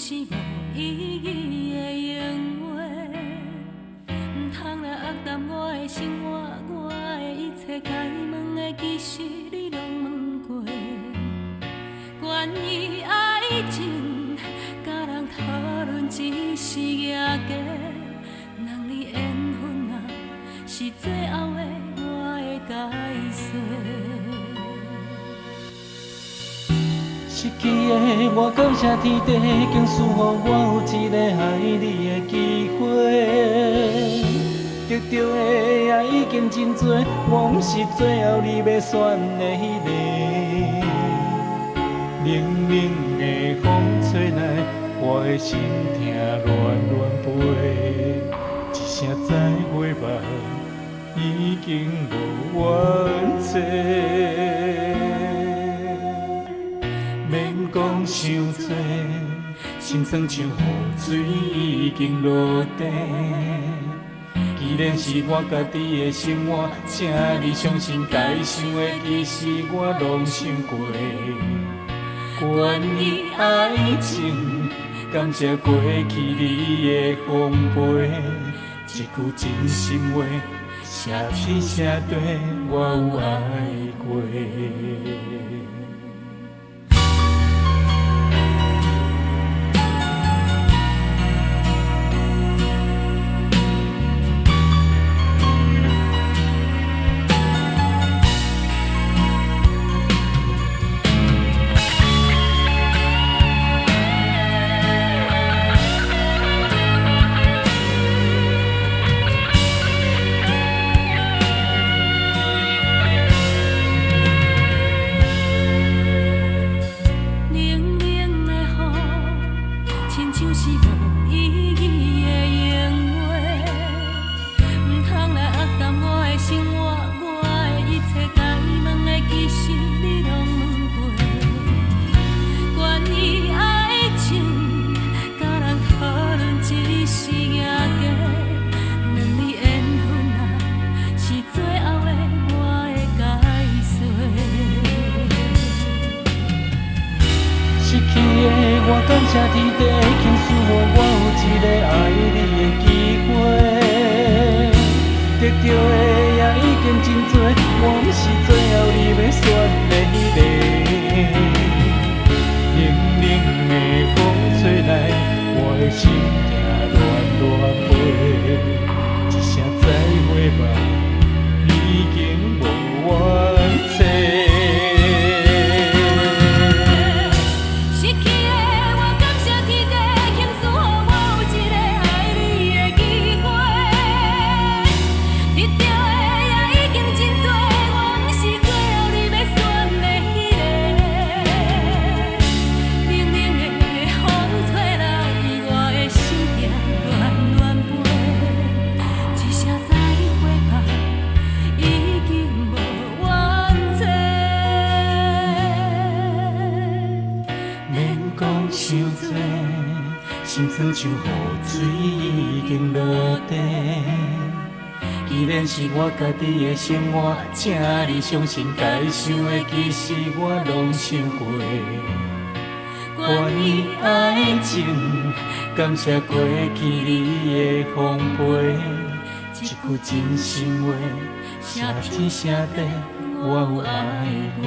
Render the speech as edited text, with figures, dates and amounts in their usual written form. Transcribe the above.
是无意义的言话，唔通来恶淡我的生活，我的一切该问的，其实你拢问过。关于爱情，甲人讨论只是野价，人你缘分啊，是最后的我的解释。失去的我，感谢天地，竟赐予我有一个爱你的机会。得到的爱已经真多，我不是最后你要选的迄个。冷冷的风吹来，我的心痛乱乱飞。一声再会吧，已经无缘做。免讲伤多，心酸像雨水已经落地。既然是我家己的生活，请你相信该想的其实我拢想过。关于爱情，感谢过去你的奉陪，一句真心话，写天写地我有爱过。我感谢天地，竟赐予我有一个爱你的机会。得到的也已经真多，我不是最后你要选的迄个。冷冷的风吹来，我的心痛乱乱飞。一声再会吧，已经无缘做。伤多，心酸像雨水已经落地。既然是我家己的生活，请你相信该想的其实我拢想过。关于爱情，感谢过去你的奉陪，一句真心话，写天写地我有爱过。